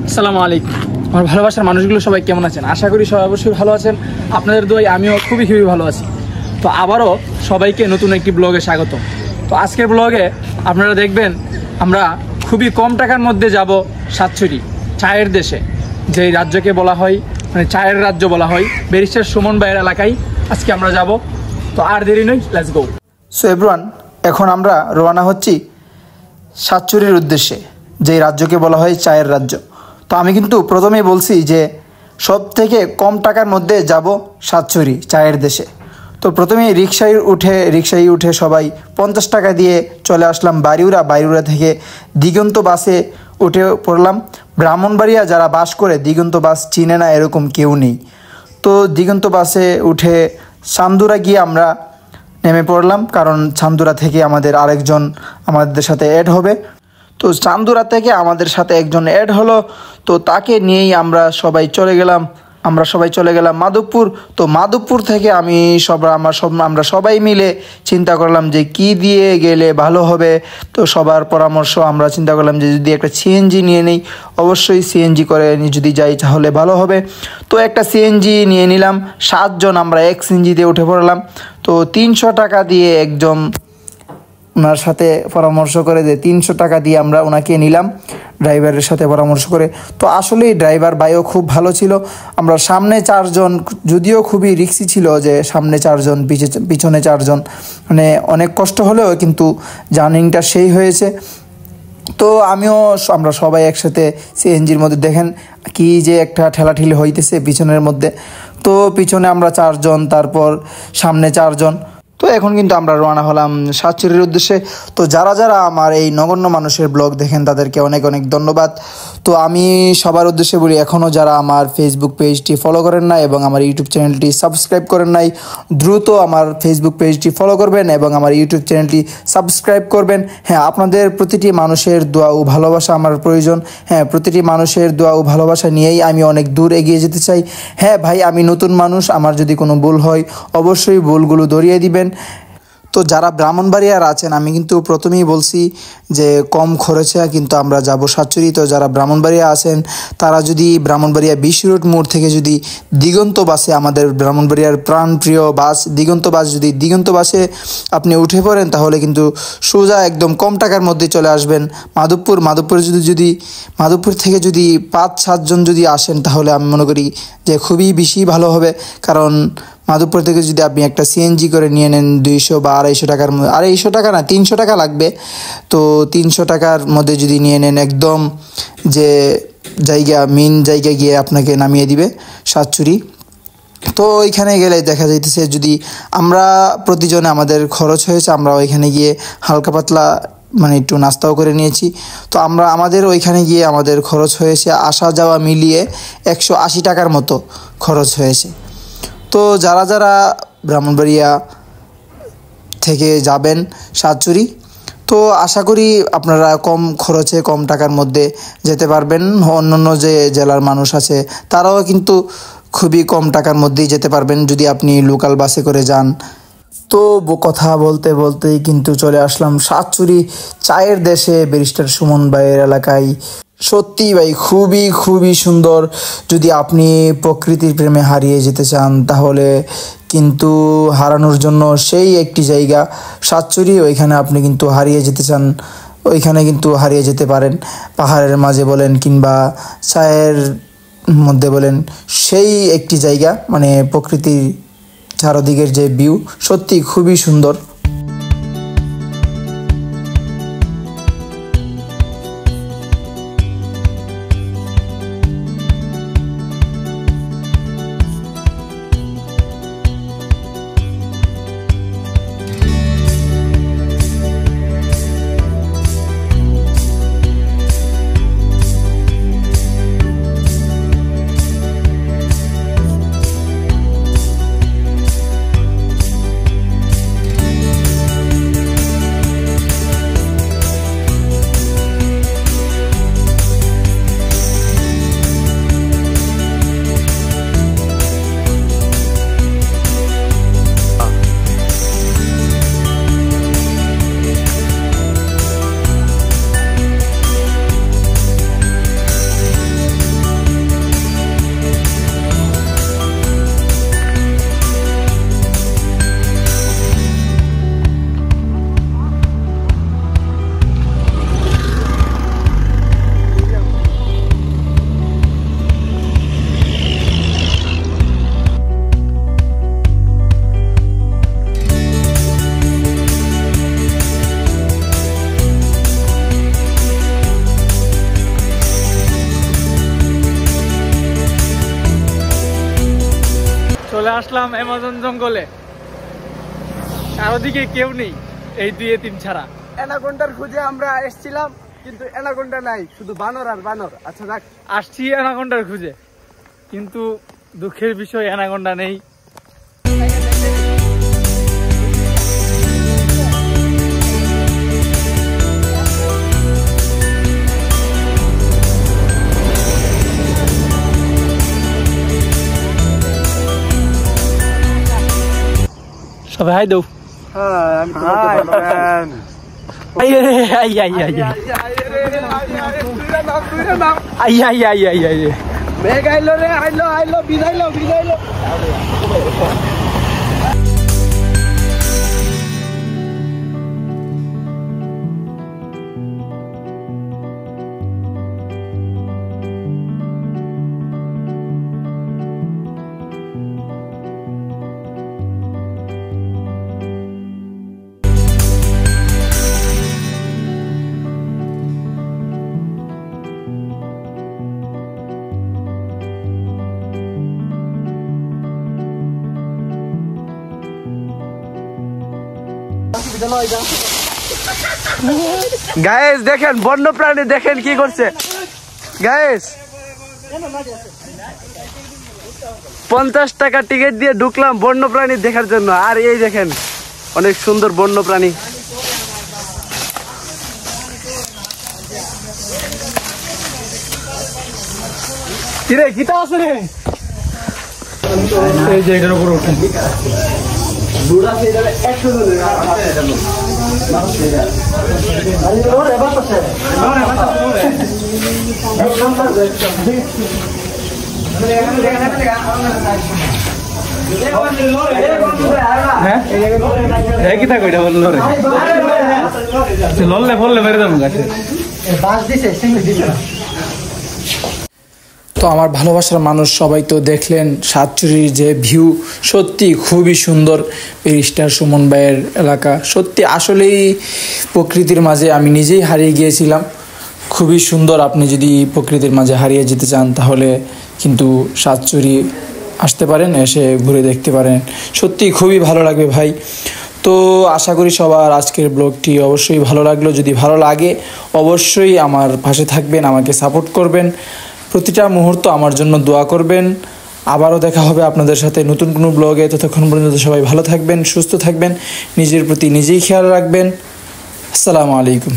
আসসালামু আলাইকুম। আমার ভালোবাসার মানুষগুলো সবাই কেমন আছেন? আশা করি সবাই অবশ্যই ভালো আছেন। আপনাদের দোয়ায় আমিও খুবই ভালো আছি। তো আবারও সবাইকে নতুন একটি ব্লগে স্বাগত। তো আজকের ব্লগে আপনারা দেখবেন আমরা খুবই কম টাকার মধ্যে যাব সাতছড়ি, চায়ের দেশে, যেই রাজ্যকে বলা হয় মানে চায়ের রাজ্য বলা হয়, ব্যারিস্টার সুমন ভাইয়ের এলাকায় আজকে আমরা যাব। তো আর দেরি নয়, লেটস গো। সো এভরিওয়ান, এখন আমরা রওনা হচ্ছি সাতছড়ির উদ্দেশ্যে, যেই রাজ্যকে বলা হয় চায়ের রাজ্য। তো আমি কিন্তু প্রথমেই বলছি যে সব থেকে কম টাকার মধ্যে যাব সাতছড়ি, চায়ের দেশে। তো প্রথমেই রিক্সায় উঠে সবাই 50 টাকা দিয়ে চলে আসলাম বাড়িউড়া থেকে দিগন্ত বাসে উঠে পড়লাম। ব্রাহ্মণবাড়িয়া যারা বাস করে দিগন্ত বাস চিনে না এরকম কেউ নেই। তো দিগন্ত বাসে উঠে চান্দুরা গিয়ে আমরা নেমে পড়লাম, কারণ চান্দুরা থেকে আমাদের আরেকজন আমাদের সাথে অ্যাড হবে। তো চান্দুরা থেকে আমাদের সাথে একজন অ্যাড হলো, তো তাকে নিয়েই আমরা সবাই চলে গেলাম মাধবপুর। তো মাধবপুর থেকে আমরা সবাই মিলে চিন্তা করলাম যে কি দিয়ে গেলে ভালো হবে। তো সবার পরামর্শ আমরা চিন্তা করলাম যে যদি একটা সিএনজি নিয়ে নেই, অবশ্যই সিএনজি করে যদি যাই তাহলে ভালো হবে। তো একটা সিএনজি নিয়ে নিলাম, 7 জন আমরা এক সিএনজিতে উঠে পড়লাম। তো 300 টাকা দিয়ে একজন ওনার সাথে পরামর্শ করে 300 টাকা দিয়ে আমরা ওনাকে নিলাম ড্রাইভারের সাথে পরামর্শ করে। তো আসলেই ড্রাইভার ভাইও খুব ভালো ছিল। আমরা সামনে 4 জন, যদিও খুবই রিক্সি ছিল যে সামনে 4 জন পিছনে 4 জন, মানে অনেক কষ্ট হলেও কিন্তু জার্নিংটা সেই হয়েছে। তো আমরা সবাই একসাথে সিএনজির মধ্যে দেখেন কি যে একটা ঠেলাঠেলি হইতেছে পিছনের মধ্যে। তো পিছনে আমরা 4 জন, তারপর সামনে 4 জন। তো এখন কিন্তু আমরা রওনা হলাম সাতছড়ির উদ্দেশ্যে। তো যারা আমার এই নগণ্য মানুষের ব্লগ দেখেন তাদেরকে অনেক অনেক ধন্যবাদ। তো আমি সবার উদ্দেশ্যে বলি, এখনও যারা আমার ফেসবুক পেজটি ফলো করেন নাই এবং আমার ইউটিউব চ্যানেলটি সাবস্ক্রাইব করেন নাই, দ্রুত আমার ফেসবুক পেজটি ফলো করবেন এবং আমার ইউটিউব চ্যানেলটি সাবস্ক্রাইব করবেন। হ্যাঁ, আপনাদের প্রতিটি মানুষের দোয়া ও ভালোবাসা আমার প্রয়োজন। হ্যাঁ, প্রতিটি মানুষের দোয়া ও ভালোবাসা নিয়েই আমি অনেক দূর এগিয়ে যেতে চাই। হ্যাঁ ভাই, আমি নতুন মানুষ, আমার যদি কোনো ভুল হয় অবশ্যই ভুলগুলো ধরিয়ে দিবেন। তো যারা ব্রাহ্মণবাড়িয়ার আছেন, আমি কিন্তু প্রথমেই বলছি যে কম খরচে কিন্তু আমরা যাব সাতছড়ি। তো যারা ব্রাহ্মণবাড়িয়া আছেন তারা যদি ব্রাহ্মণবাড়িয়া 20 রোড মোড় থেকে যদি দিগন্ত বাসে, আমাদের ব্রাহ্মণবাড়িয়ার প্রাণপ্রিয় বাস দিগন্ত বাসে আপনি উঠে পড়েন, তাহলে কিন্তু সোজা একদম কম টাকার মধ্যে চলে আসবেন মাধবপুর থেকে যদি 5-7 জন যদি আসেন তাহলে আমি মনে করি যে খুবই বেশি ভালো হবে। কারণ মাধবপুর থেকে যদি আপনি একটা সিএনজি করে নিয়ে নেন 200 বা 250 টাকার মধ্যে, 250 টাকা না 300 টাকা লাগবে। তো 300 টাকার মধ্যে যদি নিয়ে নেন, একদম যে মেন জায়গায় গিয়ে আপনাকে নামিয়ে দিবে সাতছড়ি। তো ওইখানে গেলে দেখা যাইতেছে যদি আমরা প্রতিজনে আমাদের খরচ হয়েছে, আমরা ওইখানে গিয়ে হালকা পাতলা মানে একটু নাস্তাও করে নিয়েছি। তো আমাদের ওইখানে গিয়ে আমাদের খরচ হয়েছে আসা যাওয়া মিলিয়ে 180 টাকার মতো খরচ হয়েছে। তো যারা ব্রাহ্মণবাড়িয়া থেকে যাবেন সাতছড়ি, তো আশা করি আপনারা কম খরচে কম টাকার মধ্যে যেতে পারবেন। অন্যান্য যে জেলার মানুষ আছে তারাও কিন্তু খুবই কম টাকার মধ্যেই যেতে পারবেন যদি আপনি লোকাল বাসে করে যান। তো কথা বলতে বলতেই কিন্তু চলে আসলাম সাতছড়ি, চায়ের দেশে, ব্যারিস্টার সুমন ভাইয়ের এলাকায়। সত্যি ভাই, খুবই সুন্দর। যদি আপনি প্রকৃতির প্রেমে হারিয়ে যেতে চান তাহলে কিন্তু হারানোর জন্য সেই একটি জায়গা সাতছড়ি। ওইখানে আপনি কিন্তু হারিয়ে যেতে চান, ওইখানে কিন্তু হারিয়ে যেতে পারেন। পাহাড়ের মাঝে বলেন কিংবা চায়ের মধ্যে বলেন, সেই একটি জায়গা, মানে প্রকৃতির চারদিকের যে ভিউ সত্যি খুবই সুন্দর। চলে আসলাম অ্যামাজন জঙ্গলে, চারদিকে কেউ নেই এই 2-3 ছাড়া। অ্যানাকোন্ডার খুঁজে আমরা এসেছিলাম, কিন্তু অ্যানাকোন্ডা নাই, শুধু বানর আর বানর। আচ্ছা যাক, আসছি অ্যানাকোন্ডার খুঁজে, কিন্তু দুঃখের বিষয় অ্যানাকোন্ডা নেই। সবাই হাই দৌ। আমি তোমাকে I I I I I I I I I. মেঘ আইলো রে, আইলো আইলো, বিদাইলো বিদাইলো। গাইস দেখেন বন্যপ্রাণী, দেখেন কি করছে গাইস। 50 টাকা টিকিট দিয়ে ঢুকলাম বন্যপ্রাণী দেখার জন্য, আর এই দেখেন অনেক সুন্দর বন্যপ্রাণী। কিরে গীতা আছে রে, এই যে এটার উপর উঠেন। হ্যাঁ কি থাকো এটা বললো রে, লড়লে বললে মেরে দেবো গাছে। তো আমার ভালোবাসার মানুষ সবাই তো দেখলেন সাতচুরির যে ভিউ, সত্যি খুবই সুন্দর। ব্যারিস্টার সুমন ভাইয়ের এলাকা সত্যি আসলেই প্রকৃতির মাঝে আমি নিজেই হারিয়ে গিয়েছিলাম। খুবই সুন্দর। আপনি যদি প্রকৃতির মাঝে হারিয়ে যেতে চান তাহলে কিন্তু সাতচুরি আসতে পারেন, এসে ঘুরে দেখতে পারেন, সত্যি খুবই ভালো লাগবে ভাই। তো আশা করি সবার আজকের ব্লগটি অবশ্যই ভালো লাগলো। যদি ভালো লাগে অবশ্যই আমার পাশে থাকবেন, আমাকে সাপোর্ট করবেন, প্রতিটা মুহূর্ত আমার জন্য দোয়া করবেন। আবারও দেখা হবে আপনাদের সাথে নতুন কোনো ব্লগে। ততক্ষণ পর্যন্ত সবাই ভালো থাকবেন, সুস্থ থাকবেন, নিজের প্রতি নিজেই খেয়াল রাখবেন। আসসালামু আলাইকুম।